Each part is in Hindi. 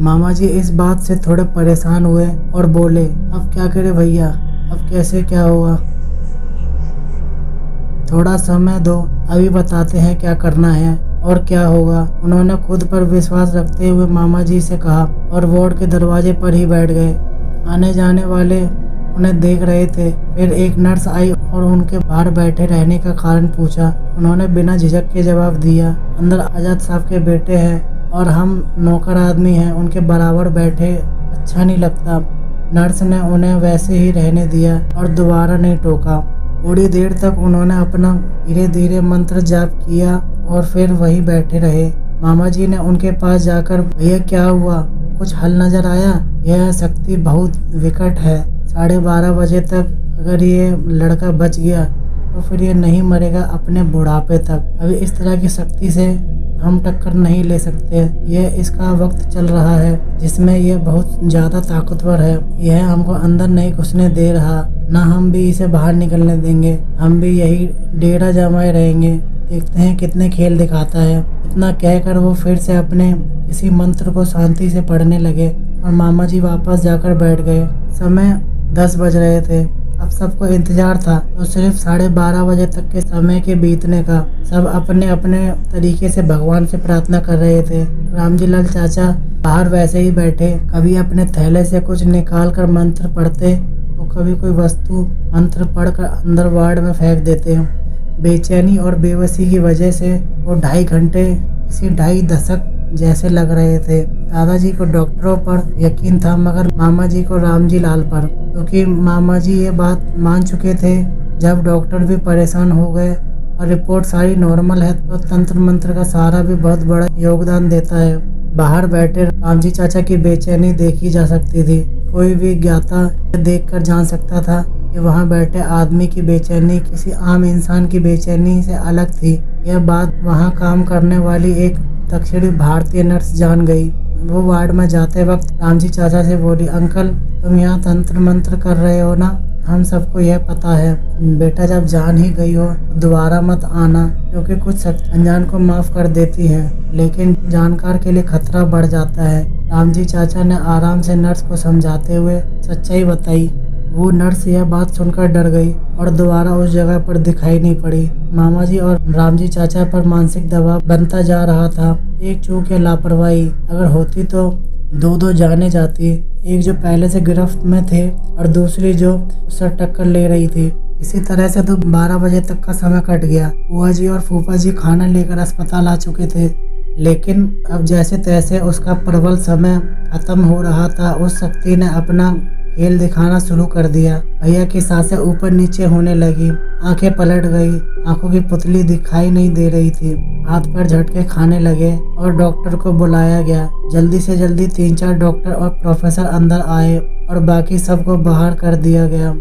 मामा जी इस बात से थोड़े परेशान हुए और बोले, अब क्या करे भैया, अब कैसे क्या होगा, थोड़ा समय दो, अभी बताते हैं क्या करना है और क्या होगा। उन्होंने खुद पर विश्वास रखते हुए मामा जी से कहा और वार्ड के दरवाजे पर ही बैठ गए। आने जाने वाले उन्हें देख रहे थे। फिर एक नर्स आई और उनके बाहर बैठे रहने का कारण पूछा। उन्होंने बिना झिझक के जवाब दिया, अंदर आजाद साहब के बेटे हैं और हम नौकर आदमी हैं, उनके बराबर बैठे अच्छा नहीं लगता। नर्स ने उन्हें वैसे ही रहने दिया और दोबारा नहीं टोका। थोड़ी देर तक उन्होंने अपना धीरे धीरे मंत्र जाप किया और फिर वहीं बैठे रहे। मामा जी ने उनके पास जाकर, भैया क्या हुआ, कुछ हल नजर आया? यह शक्ति बहुत विकट है, 12:30 बजे तक अगर ये लड़का बच गया तो फिर ये नहीं मरेगा अपने बुढ़ापे तक। अभी इस तरह की शक्ति से हम टक्कर नहीं ले सकते। यह इसका वक्त चल रहा है जिसमें यह बहुत ज़्यादा ताकतवर है। यह हमको अंदर नहीं घुसने दे रहा, ना हम भी इसे बाहर निकलने देंगे। हम भी यही डेरा जमाए रहेंगे, देखते हैं कितने खेल दिखाता है। इतना कहकर वो फिर से अपने किसी मंत्र को शांति से पढ़ने लगे और मामा जी वापस जाकर बैठ गए। समय 10 बज रहे थे। अब सबको इंतजार था तो सिर्फ 12:30 बजे तक के समय के बीतने का। सब अपने अपने तरीके से भगवान से प्रार्थना कर रहे थे। रामजी लाल चाचा बाहर वैसे ही बैठे, कभी अपने थैले से कुछ निकाल कर मंत्र पढ़ते तो कभी कोई वस्तु मंत्र पढ़कर अंदर वार्ड में फेंक देते। बेचैनी और बेबसी की वजह से वो 2.5 घंटे किसी 2.5 दशक जैसे लग रहे थे। दादाजी को डॉक्टरों पर यकीन था मगर मामा जी को रामजी लाल पर, क्योंकि मामा जी ये बात मान चुके थे। जब डॉक्टर भी परेशान हो गए और रिपोर्ट सारी नॉर्मल है तो तंत्र मंत्र का सहारा भी बहुत बड़ा योगदान देता है। बाहर बैठे रामजी चाचा की बेचैनी देखी जा सकती थी। कोई भी ज्ञाता देखकर जान सकता था कि वहाँ बैठे आदमी की बेचैनी किसी आम इंसान की बेचैनी से अलग थी। यह बात वहाँ काम करने वाली एक दक्षिणी भारतीय नर्स जान गई। वो वार्ड में जाते वक्त रामजी चाचा से बोली, अंकल तुम यहाँ तंत्र मंत्र कर रहे हो ना? हम सबको यह पता है बेटा, जब जान ही गई हो दोबारा मत आना, क्योंकि कुछ शक्ति अनजान को माफ कर देती है लेकिन जानकार के लिए खतरा बढ़ जाता है। रामजी चाचा ने आराम से नर्स को समझाते हुए सच्चाई बताई। वो नर्स यह बात सुनकर डर गई और दोबारा उस जगह पर दिखाई नहीं पड़ी। मामा जी और रामजी चाचा पर मानसिक दबाव बनता जा रहा था। एक चूक या लापरवाही अगर होती तो 2 जाने जाती, एक जो पहले से गिरफ्त में थे और दूसरी जो उससे टक्कर ले रही थी। इसी तरह से तो 12 बजे तक का समय कट गया। बुआ जी और फूफा जी खाना लेकर अस्पताल आ चुके थे, लेकिन अब जैसे तैसे उसका प्रबल समय खत्म हो रहा था। उस शक्ति ने अपना खेल दिखाना शुरू कर दिया। भैया की सांसें ऊपर नीचे होने लगी, आंखें पलट गई, आंखों की पुतली दिखाई नहीं दे रही थी। हाथ पैर झटके खाने लगे और डॉक्टर को बुलाया गया। जल्दी से जल्दी 3-4 डॉक्टर और प्रोफेसर अंदर आए और बाकी सबको बाहर कर दिया गया।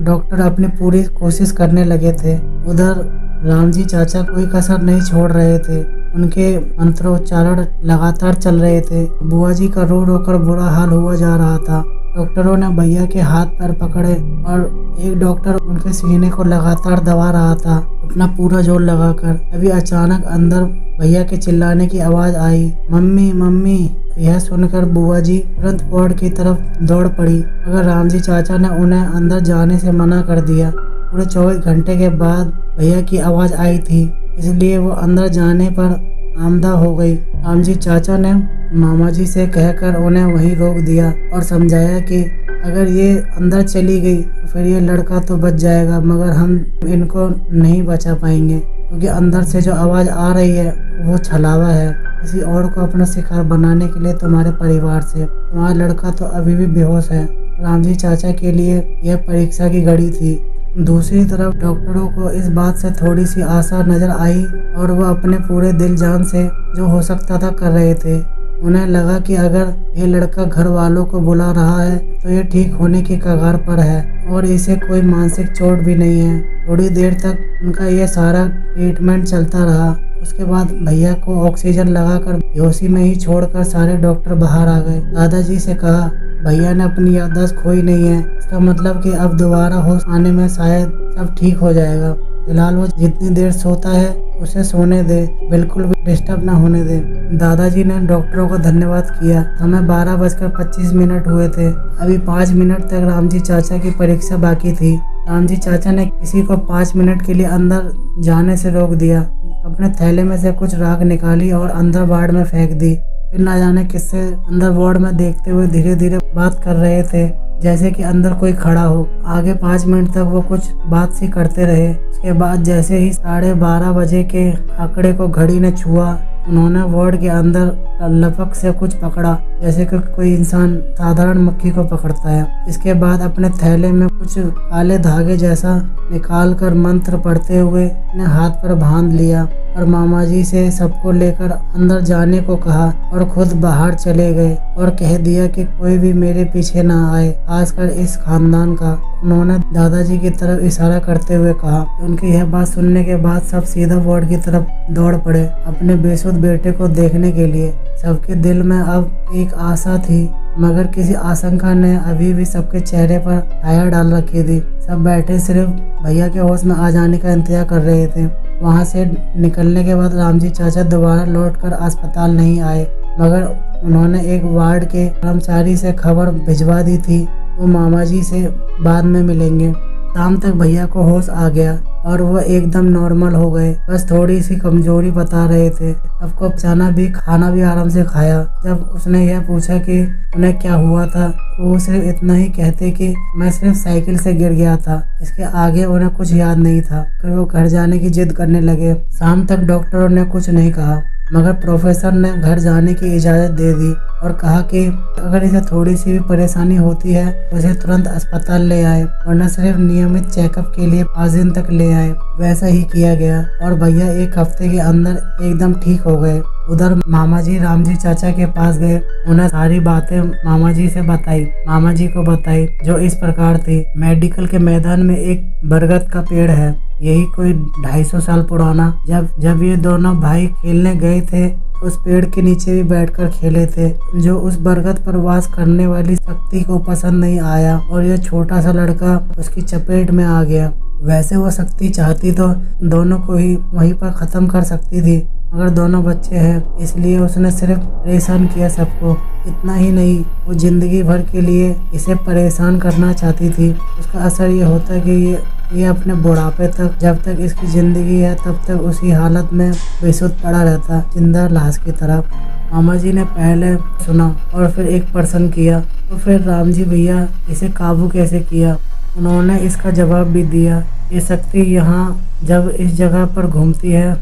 डॉक्टर अपनी पूरी कोशिश करने लगे थे। उधर रामजी चाचा कोई कसर नहीं छोड़ रहे थे। उनके मंत्रोच्चारण लगातार चल रहे थे। बुआ जी का रो रो कर बुरा हाल हुआ जा रहा था। डॉक्टरों ने भैया के हाथ पैर पकड़े और एक डॉक्टर उनके सीने को लगातार दबा रहा था अपना पूरा जोर लगाकर। अभी अचानक अंदर भैया के चिल्लाने की आवाज आई, मम्मी मम्मी। यह सुनकर बुआ जी तुरंत वार्ड की तरफ दौड़ पड़ी, मगर रामजी चाचा ने उन्हें अंदर जाने से मना कर दिया। पूरे 24 घंटे के बाद भैया की आवाज आई थी, इसलिए वो अंदर जाने पर आमदा हो गई। रामजी चाचा ने मामा जी से कहकर उन्हें वहीं रोक दिया और समझाया कि अगर ये अंदर चली गई तो फिर ये लड़का तो बच जाएगा, मगर हम इनको नहीं बचा पाएंगे, क्योंकि अंदर से जो आवाज़ आ रही है वो छलावा है किसी और को अपना शिकार बनाने के लिए तुम्हारे परिवार से। तुम्हारा लड़का तो अभी भी बेहोश है। रामजी चाचा के लिए यह परीक्षा की घड़ी थी। दूसरी तरफ डॉक्टरों को इस बात से थोड़ी सी आशा नजर आई और वह अपने पूरे दिल जान से जो हो सकता था कर रहे थे। उन्हें लगा कि अगर ये लड़का घर वालों को बुला रहा है तो ये ठीक होने की कगार पर है और इसे कोई मानसिक चोट भी नहीं है। थोड़ी देर तक उनका यह सारा ट्रीटमेंट चलता रहा। उसके बाद भैया को ऑक्सीजन लगाकर बेहोशी में ही छोड़कर सारे डॉक्टर बाहर आ गए। दादाजी से कहा, भैया ने अपनी याददाश्त खोई नहीं है, इसका मतलब कि अब दोबारा होश आने में शायद सब ठीक हो जाएगा। फिलहाल वो जितनी देर सोता है उसे सोने दे, बिल्कुल भी डिस्टर्ब ना होने दे। दादाजी ने डॉक्टरों को धन्यवाद किया। समय 12:25 हुए थे। अभी 5 मिनट तक रामजी चाचा की परीक्षा बाकी थी। रामजी चाचा ने किसी को 5 मिनट के लिए अंदर जाने से रोक दिया। अपने थैले में से कुछ राख निकाली और अंदर वार्ड में फेंक दी। फिर ना जाने किससे अंदर वार्ड में देखते हुए धीरे धीरे बात कर रहे थे, जैसे कि अंदर कोई खड़ा हो। आगे 5 मिनट तक वो कुछ बात सी करते रहे। उसके बाद जैसे ही 12:30 बजे के आंकड़े को घड़ी ने छुआ, उन्होंने वार्ड के अंदर लपक से कुछ पकड़ा, जैसे कि कोई इंसान साधारण मक्खी को पकड़ता है। इसके बाद अपने थैले में कुछ काले धागे जैसा निकालकर मंत्र पढ़ते हुए अपने हाथ पर बांध लिया और मामा जी से सबको लेकर अंदर जाने को कहा और खुद बाहर चले गए और कह दिया कि कोई भी मेरे पीछे ना आए, खासकर इस खानदान का। उन्होंने दादाजी की तरफ इशारा करते हुए कहा। उनकी यह बात सुनने के बाद सब सीधा वार्ड की तरफ दौड़ पड़े अपने बेसुध बेटे को देखने के लिए। सबके दिल में अब एक आशा थी, मगर किसी आशंका ने अभी भी सबके चेहरे पर छाया डाल रखी थी। सब बैठे सिर्फ भैया के होश में आ जाने का इंतजार कर रहे थे। वहां से निकलने के बाद रामजी चाचा दोबारा लौटकर अस्पताल नहीं आए, मगर उन्होंने एक वार्ड के कर्मचारी से खबर भिजवा दी थी, वो मामा जी से बाद में मिलेंगे। शाम तक भैया को होश आ गया और वो एकदम नॉर्मल हो गए, बस थोड़ी सी कमजोरी बता रहे थे। सबको पहचाना भी, खाना भी आराम से खाया। जब उसने यह पूछा कि उन्हें क्या हुआ था, वो सिर्फ इतना ही कहते कि मैं सिर्फ साइकिल से गिर गया था। इसके आगे उन्हें कुछ याद नहीं था। फिर वो घर जाने की जिद करने लगे। शाम तक डॉक्टरों ने कुछ नहीं कहा, मगर प्रोफेसर ने घर जाने की इजाज़त दे दी और कहा कि अगर इसे थोड़ी सी भी परेशानी होती है तो इसे तुरंत अस्पताल ले आए, वरना सिर्फ नियमित चेकअप के लिए 5 दिन तक ले आए। वैसा ही किया गया और भैया 1 हफ्ते के अंदर एकदम ठीक हो गए। उधर मामा जी रामजी चाचा के पास गए। उन्हें सारी बातें मामा जी से बताई, मामा जी को बताई, जो इस प्रकार थी। मेडिकल के मैदान में एक बरगद का पेड़ है, यही कोई 250 साल पुराना। जब ये दोनों भाई खेलने गए थे, उस पेड़ के नीचे भी बैठकर खेले थे, जो उस बरगद पर वास करने वाली शक्ति को पसंद नहीं आया और यह छोटा सा लड़का उसकी चपेट में आ गया। वैसे वो शक्ति चाहती तो दोनों को ही वहीं पर खत्म कर सकती थी, मगर दोनों बच्चे हैं, इसलिए उसने सिर्फ परेशान किया सबको। इतना ही नहीं, वो जिंदगी भर के लिए इसे परेशान करना चाहती थी। उसका असर ये होता कि ये अपने बुढ़ापे तक, जब तक इसकी जिंदगी है तब तक उसी हालत में बेसुध पड़ा रहता, जिंदा लाश की तरह। मामा जी ने पहले सुना और फिर एक प्रश्न किया, तो फिर रामजी भैया इसे काबू कैसे किया? उन्होंने इसका जवाब भी दिया। ये शक्ति यहाँ जब इस जगह पर घूमती है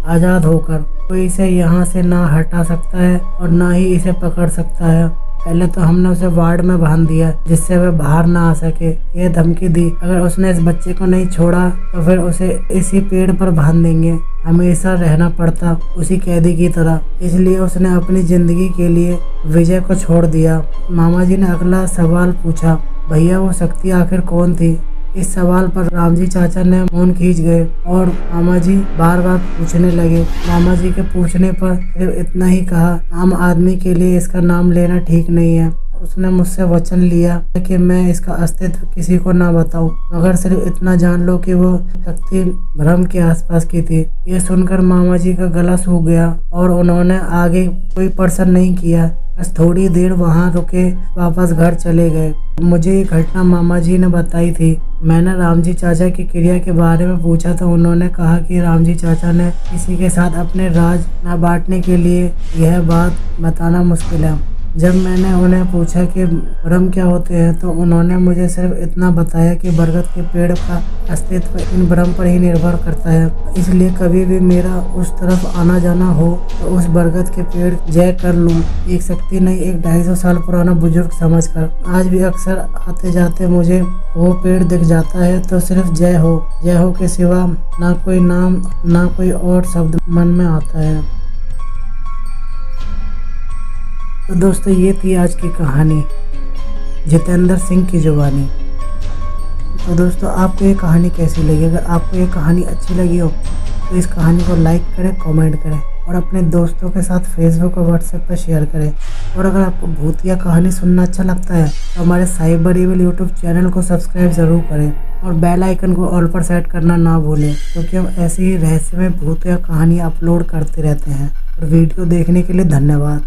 आज़ाद होकर, कोई इसे यहाँ से ना हटा सकता है और ना ही इसे पकड़ सकता है। पहले तो हमने उसे वार्ड में बांध दिया जिससे वह बाहर ना आ सके। ये धमकी दी अगर उसने इस बच्चे को नहीं छोड़ा तो फिर उसे इसी पेड़ पर बांध देंगे, हमेशा रहना पड़ता उसी कैदी की तरह। इसलिए उसने अपनी जिंदगी के लिए विजय को छोड़ दिया। मामा जी ने अगला सवाल पूछा, भैया वो शक्ति आखिर कौन थी? इस सवाल पर रामजी चाचा ने मौन खींच गए और मामा जी बार बार पूछने लगे। मामा जी के पूछने पर सिर्फ इतना ही कहा, आम आदमी के लिए इसका नाम लेना ठीक नहीं है। उसने मुझसे वचन लिया कि मैं इसका अस्तित्व किसी को ना बताऊं, मगर सिर्फ इतना जान लो कि वो शक्ति भ्रम के आसपास की थी। ये सुनकर मामा जी का गला सूख गया और उन्होंने आगे कोई प्रश्न नहीं किया, बस थोड़ी देर वहां रुके, वापस घर चले गए। मुझे ये घटना मामा जी ने बताई थी। मैंने रामजी चाचा की क्रिया के बारे में पूछा तो उन्होंने कहा कि रामजी चाचा ने किसी के साथ अपने राज न बांटने के लिए यह बात बताना मुश्किल है। जब मैंने उन्हें पूछा कि भ्रम क्या होते हैं तो उन्होंने मुझे सिर्फ इतना बताया कि बरगद के पेड़ का अस्तित्व इन भ्रम पर ही निर्भर करता है। इसलिए कभी भी मेरा उस तरफ आना जाना हो तो उस बरगद के पेड़ जय कर लूं, एक शक्ति नहीं, एक 250 साल पुराना बुजुर्ग समझकर। आज भी अक्सर आते जाते मुझे वो पेड़ दिख जाता है तो सिर्फ जय हो के सिवा ना कोई नाम ना कोई और शब्द मन में आता है। तो दोस्तों ये थी आज की कहानी, जितेंद्र सिंह की जुबानी। तो दोस्तों आपको ये कहानी कैसी लगी? अगर आपको ये कहानी अच्छी लगी हो तो इस कहानी को लाइक करें, कमेंट करें और अपने दोस्तों के साथ फेसबुक और व्हाट्सएप पर शेयर करें। और अगर आपको भूतिया कहानी सुनना अच्छा लगता है तो हमारे साइबर इविल यूट्यूब चैनल को सब्सक्राइब ज़रूर करें और बेल आइकन को ऑल पर सेट करना ना भूलें, क्योंकि हम ऐसी ही रहस्यमय भूतिया कहानी अपलोड करते रहते हैं। और वीडियो देखने के लिए धन्यवाद।